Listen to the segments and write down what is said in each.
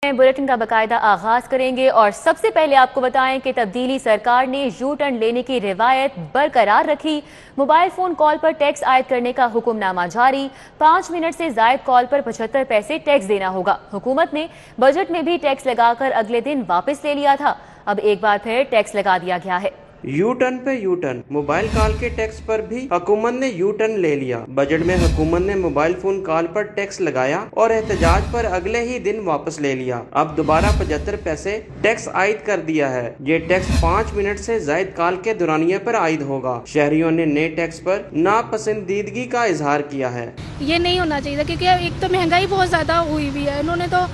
Bulletin का बाकायदा आगाज करेंगे और सबसे पहले आपको बताएं कि तब्दीली सरकार ने यू टर्न लेने की रिवायत बरकरार रखी। मोबाइल फोन कॉल पर टैक्स आयद करने का हुक्मनामा जारी। 5 मिनट से जायद कॉल पर 75 पैसे टैक्स देना होगा। हुकूमत ने बजट में भी टैक्स लगाकर अगले दिन वापस ले लिया था, अब एक बार फिर टैक्स लगा दिया गया है। यू टर्न पे यू टर्न, मोबाइल कॉल के टैक्स पर भी हुकूमत ने यू टर्न ले लिया। बजट में हुकूमत ने मोबाइल फोन कॉल पर टैक्स लगाया और एहतजाज पर अगले ही दिन वापस ले लिया। अब दोबारा 75 पैसे टैक्स आयद कर दिया है। ये टैक्स 5 मिनट से जायद कॉल के दौरानिये पर आयद होगा। शहरियों ने नए टैक्स पर नापसंदीदगी का इजहार किया है। ये नहीं होना चाहिए क्योंकि एक तो महंगाई बहुत ज्यादा हुई हुई है। इन्होंने तो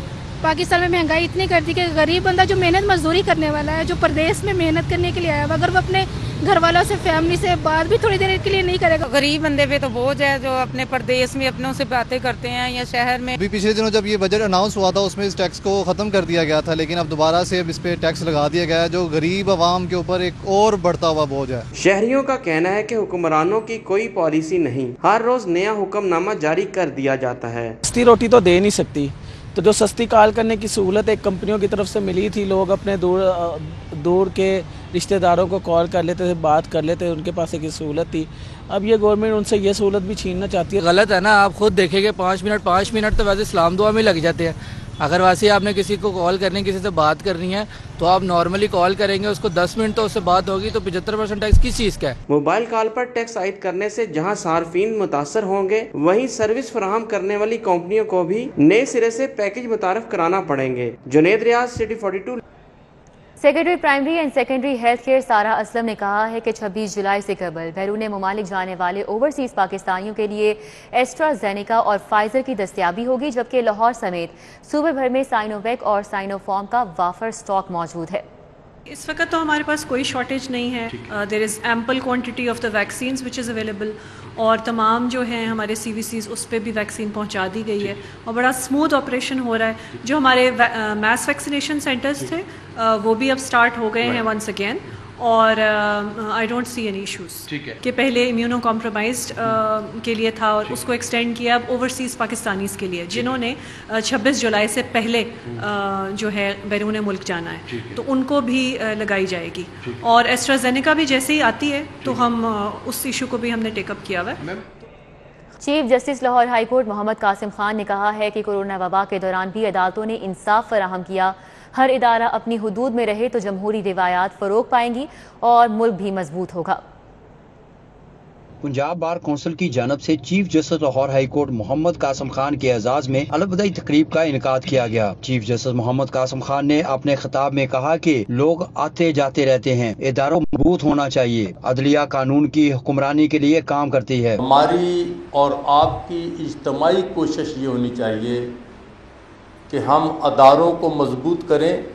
पाकिस्तान में महंगाई इतनी कर दी कि गरीब बंदा जो मेहनत मजदूरी करने वाला है, जो प्रदेश में मेहनत करने के लिए आया, अगर वो अपने घर वालों से फैमिली से बात भी थोड़ी देर के लिए नहीं करेगा। गरीब बंदे पे तो बोझ है जो अपने प्रदेश में अपनों से बातें करते हैं या शहर में। अभी पिछले दिनों जब ये बजट अनाउंस हुआ था उसमें इस टैक्स को खत्म कर दिया गया था, लेकिन अब दोबारा से इस पे टैक्स लगा दिया गया है जो गरीब आवाम के ऊपर एक और बढ़ता हुआ बोझ है। शहरियों का कहना है कि हुक्मरानों की कोई पॉलिसी नहीं, हर रोज नया हुक्मनामा जारी कर दिया जाता है। सस्ती रोटी तो दे नहीं सकती, तो जो सस्ती कॉल करने की सहूलत एक कंपनियों की तरफ से मिली थी, लोग अपने दूर के रिश्तेदारों को कॉल कर लेते थे, बात कर लेते थे, उनके पास एक सहूलत थी। अब ये गवर्नमेंट उनसे ये सहूलत भी छीनना चाहती है। गलत है ना, आप खुद देखेंगे 5 मिनट तो वैसे सलाम दुआ में लग जाते हैं। अगर वैसे आपने किसी को कॉल करनी, किसी से बात करनी है तो आप नॉर्मली कॉल करेंगे, उसको 10 मिनट तो उससे बात होगी, तो 75% टैक्स किस चीज़ का है? मोबाइल कॉल पर टैक्स आयद करने से जहां सार्फिन मुतासर होंगे, वहीं सर्विस फराहम करने वाली कंपनियों को भी नए सिरे से पैकेज मुतारफ कराना पड़ेंगे। Junaid Riaz, city 42। Secretary primary and secondary health care Sara Aslam ने कहा है कि 26 जुलाई से कबल बैरून ममालिक जाने वाले ओवरसीज पाकिस्तानियों के लिए एस्ट्राजेनेका और फाइजर की दस्तयाबी होगी, जबकि लाहौर समेत सूबे भर में साइनोवैक और साइनोफॉर्म का वाफर स्टॉक मौजूद है। इस वक्त तो हमारे पास कोई शॉर्टेज नहीं है। There is ample quantity of the vaccines which is available, और तमाम जो हैं हमारे CVCs उस पर भी वैक्सीन पहुंचा दी गई है और बड़ा स्मूथ ऑपरेशन हो रहा है। जो हमारे मैस वैक्सीनेशन सेंटर्स थे वो भी अब स्टार्ट हो गए हैं वंस अगेन, और I don't see any issues कि पहले इम्यूनो कॉम्प्रोमाइज्ड के लिए था और उसको एक्सटेंड किया अब ओवरसीज़ पाकिस्तानीज़ के लिए जिन्होंने 26 जुलाई से पहले जो है बैरून मुल्क जाना है, तो उनको भी लगाई जाएगी। और एस्ट्राजेनेका भी जैसे ही आती है तो हम उस इशू को भी हमने टेकअप किया हुआ है। Chief justice Lahore high court Mohammad Qasim Khan ने कहा है कि कोरोना वबा के दौरान भी अदालतों ने इंसाफ फराहम किया। हर इदारा अपनी हुदूद में रहे तो जमहूरी रिवायात फरोग पाएंगी और मुल्क भी मजबूत होगा। पंजाब बार कौंसिल की जानब से chief justice Lahore high court Mohammad Qasim Khan के एजाज में अलविदाई तकरीब का इनकाद किया गया। चीफ जस्टिस मोहम्मद कासिम खान ने अपने खिताब में कहा कि लोग आते जाते रहते हैं, इदारों मजबूत होना चाहिए। अदलिया कानून की हुक्मरानी के लिए काम करती है। हमारी और आपकी इज्तिमाई कोशिश ये होनी चाहिए कि हम अदारों को मजबूत करें,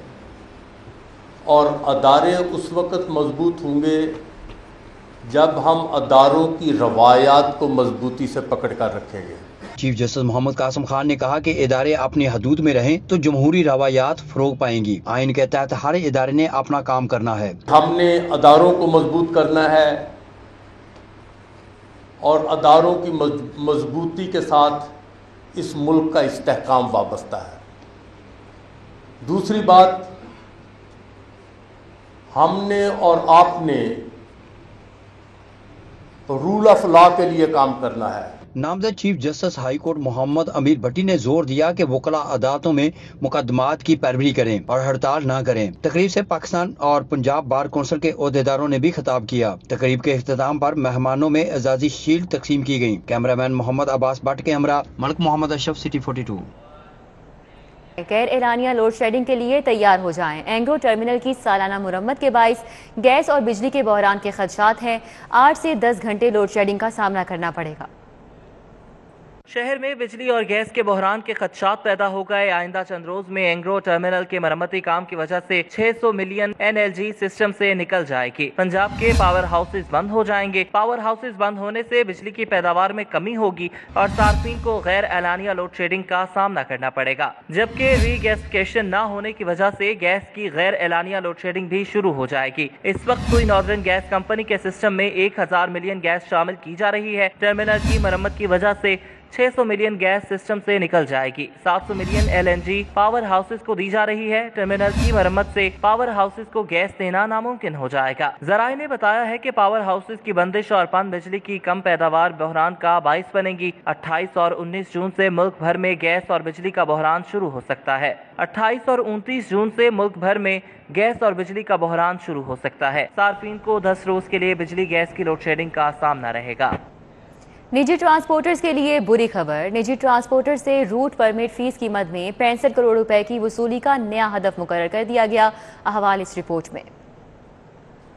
और अदारे उस वक़्त मजबूत होंगे जब हम अदारों की रवायात को मजबूती से पकड़ कर रखेंगे। चीफ जस्टिस मोहम्मद कासिम खान ने कहा कि इदारे अपनी हदूद में रहें तो जमहूरी रवायात फरोग पाएंगी। आइन के तहत हर इदारे ने अपना काम करना है। हमने अदारों को मजबूत करना है और अदारों की मजबूती के साथ इस मुल्क का इस्तेहकाम वाबस्ता है। दूसरी बात, हमने और आपने रूल ऑफ लॉ के लिए काम करना है। नामजद chief justice high court Mohammad Amir Bhatti ने जोर दिया कि वकला अदालतों में मुकदमात की पैरवी करें और हड़ताल न करें। तकरीब से पाकिस्तान और पंजाब बार कौंसिल के ओहदेदारों ने भी खिताब किया। तकरीब के इख्तिताम पर मेहमानों में एजाजी शील्ड तकसीम की गई। कैमरामैन मोहम्मद अब्बास भट्ट के हमरा मलिक मोहम्मद अशरफ, सिटी 42। गैर एलानिया लोड शेडिंग के लिए तैयार हो जाएं। एंग्रो टर्मिनल की सालाना मुरम्मत के बाइस गैस और बिजली के बहरान के खदशात हैं। 8 से 10 घंटे लोड शेडिंग का सामना करना पड़ेगा। शहर में बिजली और गैस के बहरान के खदशात पैदा हो गए। आइंदा चंद रोज में एंग्रो टर्मिनल के मरम्मती काम की वजह से 600 मिलियन NLG सिस्टम से निकल जाएगी। पंजाब के पावर हाउसेज बंद हो जाएंगे। पावर हाउसेज बंद होने से बिजली की पैदावार में कमी होगी और सार्फिन को गैर एलानिया लोड शेडिंग का सामना करना पड़ेगा, जबकि रीगैसिफिकेशन न होने की वजह से गैस की गैर एलानिया लोड शेडिंग भी शुरू हो जाएगी। इस वक्त कोई नॉर्दर्न गैस कंपनी के सिस्टम में 1000 मिलियन गैस शामिल की जा रही है। टर्मिनल की मरम्मत की वजह से 600 मिलियन गैस सिस्टम से निकल जाएगी। 700 मिलियन LNG पावर हाउसेस को दी जा रही है। टर्मिनल की मरम्मत से पावर हाउसेस को गैस देना नामुमकिन हो जाएगा। जराये ने बताया है कि पावर हाउसेस की बंदिश और पन बिजली की कम पैदावार बहरान का बाइस बनेगी। 28 और 19 जून से मुल्क भर में गैस और बिजली का बहरान शुरू हो सकता है। 28 और 29 जून से मुल्क भर में गैस और बिजली का बहरान शुरू हो सकता है। सार्फिन को 10 रोज के लिए बिजली गैस की लोड शेडिंग का सामना रहेगा। निजी ट्रांसपोर्टर्स के लिए बुरी खबर। निजी ट्रांसपोर्टर से रूट परमिट फीस की मद में 65 करोड़ रुपए की वसूली का नया हदफ मुकर्रर कर दिया गया। अहवाल इस रिपोर्ट में।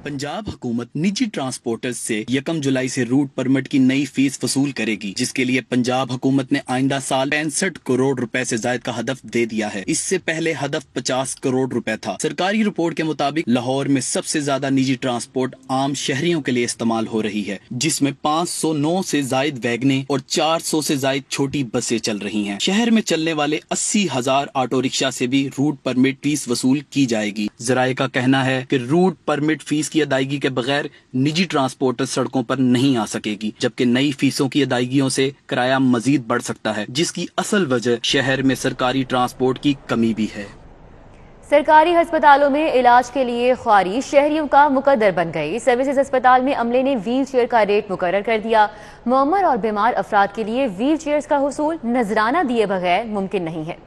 पंजाब हुकूमत निजी ट्रांसपोर्टर्स से 1 जुलाई से रूट परमिट की नई फीस वसूल करेगी, जिसके लिए पंजाब हुकूमत ने आइंदा साल 65 करोड़ रुपए से जायद का हदफ दे दिया है। इससे पहले हदफ 50 करोड़ रुपए था। सरकारी रिपोर्ट के मुताबिक लाहौर में सबसे ज्यादा निजी ट्रांसपोर्ट आम शहरियों के लिए इस्तेमाल हो रही है, जिसमें 509 से जायद वैगने और 400 से जायद छोटी बसें चल रही हैं। शहर में चलने वाले 80,000 ऑटो रिक्शा से भी रूट परमिट फीस वसूल की जाएगी। जराये का कहना है कि रूट परमिट फीस की अदायगी के बगैर निजी ट्रांसपोर्टर सड़कों पर नहीं आ सकेगी, जबकि नई फीसों की अदायगियों से किराया मजीद बढ़ सकता है, जिसकी असल वजह शहर में सरकारी ट्रांसपोर्ट की कमी भी है। सरकारी अस्पतालों में इलाज के लिए ख्वारी शहरियों का मुकद्दर बन गई। सर्विसेज अस्पताल में अमले ने व्हील चेयर का रेट मुकर्रर कर दिया। मुअम्मर और बीमार अफराद के लिए व्हील चेयर्स का हुसूल नजराना दिए बगैर मुमकिन नहीं है।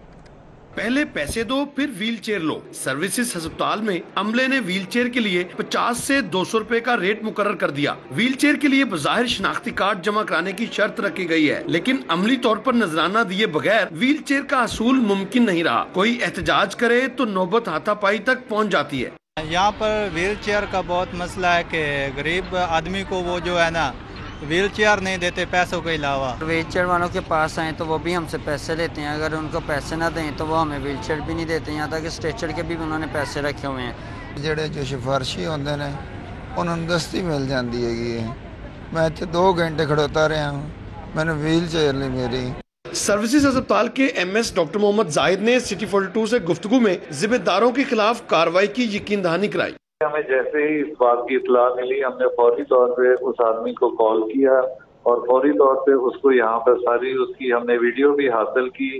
पहले पैसे दो फिर व्हील चेयर लो। सर्विसेज अस्पताल में अमले ने व्हील चेयर के लिए 50 से 200 रुपए का रेट मुकर्रर कर दिया। व्हील चेयर के लिए बज़ाहिर शनाख्ती कार्ड जमा कराने की शर्त रखी गई है, लेकिन अमली तौर पर नजराना दिए बगैर व्हील चेयर का हसूल मुमकिन नहीं रहा। कोई एहतजाज करे तो नौबत हाथापाई तक पहुँच जाती है। यहाँ पर व्हील चेयर का बहुत मसला है कि गरीब आदमी को वो जो है ना व्हील चेयर नहीं देते पैसों के अलावा। व्हील चेयर वालों के पास आए तो वो भी हमसे पैसे लेते हैं, अगर उनको पैसे ना दें तो वो हमें व्हील चेयर भी नहीं देते। यहाँ तक स्ट्रेचर के भी उन्होंने पैसे रखे हुए हैं। ਜਿਹੜੇ ਜੋ ਸਿਫਾਰਸ਼ੀ ਹੁੰਦੇ ਨੇ ਉਹਨਾਂ ਨੂੰ ਦਸਤੀ ਮਿਲ ਜਾਂਦੀ ਹੈਗੀ ਹੈ। मैं ਇੱਥੇ 2 घंटे खड़ोता रहा हूँ, मैंने व्हील चेयर नहीं मिली। सर्विसेज अस्पताल के MS डॉक्टर मोहम्मद जाहिद ने सिटी 42 से गुफ्तगू में जिम्मेदारों के खिलाफ कार्रवाई की यकीन दहानी कराई। हमें जैसे ही इस बात की इत्तला मिली, हमने फौरी तौर पे उस आदमी को कॉल किया और फौरी तौर पे उसको यहाँ पर सारी उसकी हमने वीडियो भी हासिल की,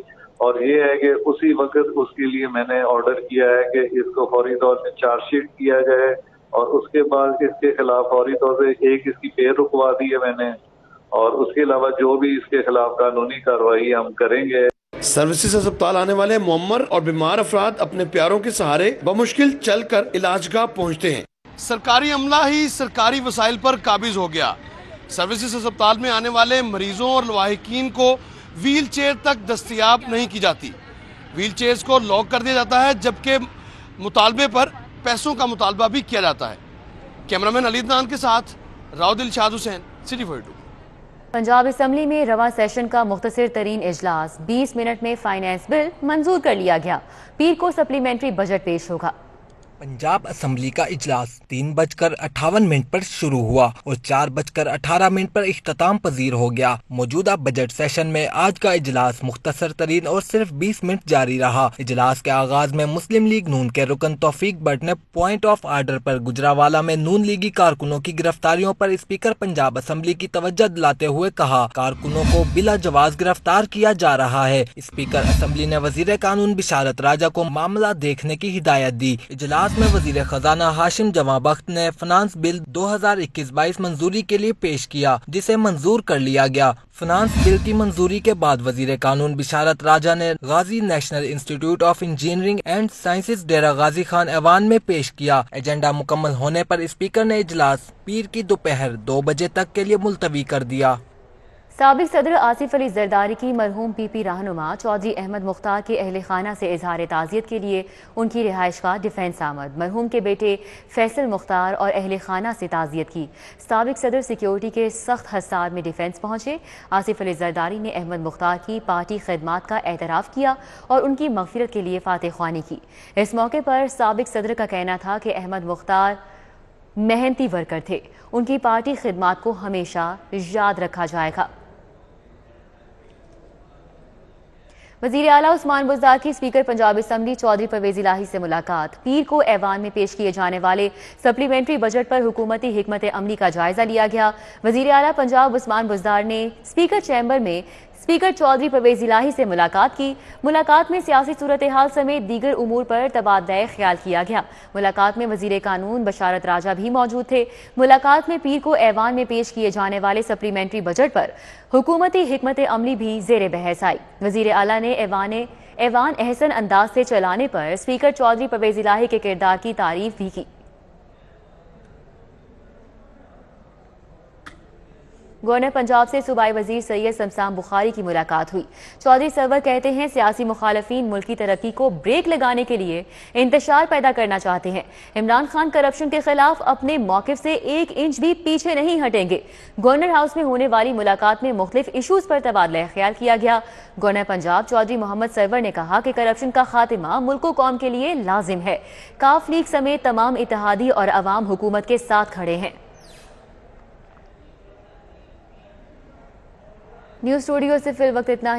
और ये है कि उसी वक्त उसके लिए मैंने ऑर्डर किया है कि इसको फौरी तौर पे चार्जशीट किया जाए, और उसके बाद इसके खिलाफ फौरी तौर पे एक इसकी पेड़ रुकवा दी है मैंने, और उसके अलावा जो भी इसके खिलाफ कानूनी कार्रवाई हम करेंगे। सर्विसेज अस्पताल आने वाले मुअम्मर और बीमार अफराद अपने प्यारों के सहारे बमुश्किल चलकर इलाजगाह पहुंचते हैं। सरकारी अमला ही सरकारी वसाइल पर काबिज हो गया। सर्विसेज अस्पताल में आने वाले मरीजों और लवाहिकीन को व्हील चेयर तक दस्तयाब नहीं की जाती। व्हील चेयर्स को लॉक कर दिया जाता है, जबकि मुतालबे पर पैसों का मुतालबा भी किया जाता है। कैमरामैन अली अदनान के साथ राव दिलशाद हुसैन, सिटी 42। पंजाब असम्बली में रवा सेशन का मुख्तसर तरीन इजलास 20 मिनट में फाइनेंस बिल मंजूर कर लिया गया। पीर को सप्लीमेंट्री बजट पेश होगा। पंजाब असम्बली का इजलास 3:58 पर शुरू हुआ और 4:18 पर इख्तिताम पजीर हो गया। मौजूदा बजट सेशन में आज का इजलास मुख्तसर तरीन और सिर्फ 20 मिनट जारी रहा। इजलास के आगाज में मुस्लिम लीग नून के रुकन तौफीक भट्ट ने पॉइंट ऑफ आर्डर पर गुजरावाला में नून लीगी कारकुनों की गिरफ्तारियों पर स्पीकर पंजाब असम्बली की तवज्जो दिलाते हुए कहा, कारकुनों को बिला जवाज गिरफ्तार किया जा रहा है। स्पीकर असम्बली ने वजीर कानून बिशारत राजा को मामला देखने की हिदायत दी। इजलास में वजीर खजाना हाशिम जमाबख्त ने फाइनेंस बिल 2021-22 मंजूरी के लिए पेश किया, जिसे मंजूर कर लिया गया। फाइनेंस बिल की मंजूरी के बाद वजीर कानून बिशारत राजा ने Ghazi national institute of engineering and sciences Dera Ghazi Khan ऐवान में पेश किया। एजेंडा मुकम्मल होने पर स्पीकर ने इजलास पीर की दोपहर 2 बजे तक के लिए मुलतवी कर दिया। साबिक सदर आसिफ अली जरदारी की मरहूम PP रहनुमा चौधरी अहमद मुख्तार के अहले खाना से इजहार ताज़ियत के लिए उनकी रिहाइश का डिफेंस आमद। मरहूम के बेटे फैसल मुख्तार और अहले खाना से ताज़ियत की। साबिक सदर सिक्योरिटी के सख्त हसार में डिफेंस पहुंचे। आसिफ अली जरदारी ने अहमद मुख्तार की पार्टी खिदमात का एतराफ़ किया और उनकी मग़फ़िरत के लिए फातह ख्वानी की। इस मौके पर साबिक सदर का कहना था कि अहमद मुख्तार मेहनती वर्कर थे, उनकी पार्टी खिदमात को हमेशा याद रखा जाएगा। वज़ीर आला उस्मान बुज़दार की स्पीकर पंजाब असम्बली चौधरी परवेज़ इलाही से मुलाकात। पीर को ऐवान में पेश किए जाने वाले सप्लीमेंट्री बजट पर हुकूमती हिकमत अमली का जायजा लिया गया। वज़ीर आला पंजाब उस्मान बुज़दार ने स्पीकर चैम्बर में स्पीकर चौधरी परवेज इलाही से मुलाकात की। मुलाकात में सियासी सूरत हाल समेत दीगर उमूर पर तबादला ख्याल किया गया। मुलाकात में वजीर कानून बशारत राजा भी मौजूद थे। मुलाकात में पीर को ऐवान में पेश किए जाने वाले सप्लीमेंट्री बजट पर हुकूमती हिकमत अमली भी जेर बहस आई। वजीर आला ने ऐवान एहसन अंदाज से चलाने पर स्पीकर चौधरी परवेज इलाही के किरदार की तारीफ भी की। गवर्नर पंजाब से सूबाई वजीर सैयद शमशान बुखारी की मुलाकात हुई। चौधरी सरवर कहते हैं सियासी मुखालफीन मुल्क की तरक्की को ब्रेक लगाने के लिए इंतशार पैदा करना चाहते हैं। इमरान खान करप्शन के खिलाफ अपने मौकिफ से 1 इंच भी पीछे नहीं हटेंगे। गवर्नर हाउस में होने वाली मुलाकात में मुख्तलिफ इशूज पर तबादला ख्याल किया गया। गवर्नर पंजाब चौधरी मोहम्मद सरवर ने कहा कि करप्शन का खात्मा मुल्क व कौम के लिए लाजिम है। काफ लीग समेत तमाम इत्तेहादी और अवाम हुकूमत के साथ खड़े हैं। न्यूज़ स्टूडियो से फिल वक्त इतना ही।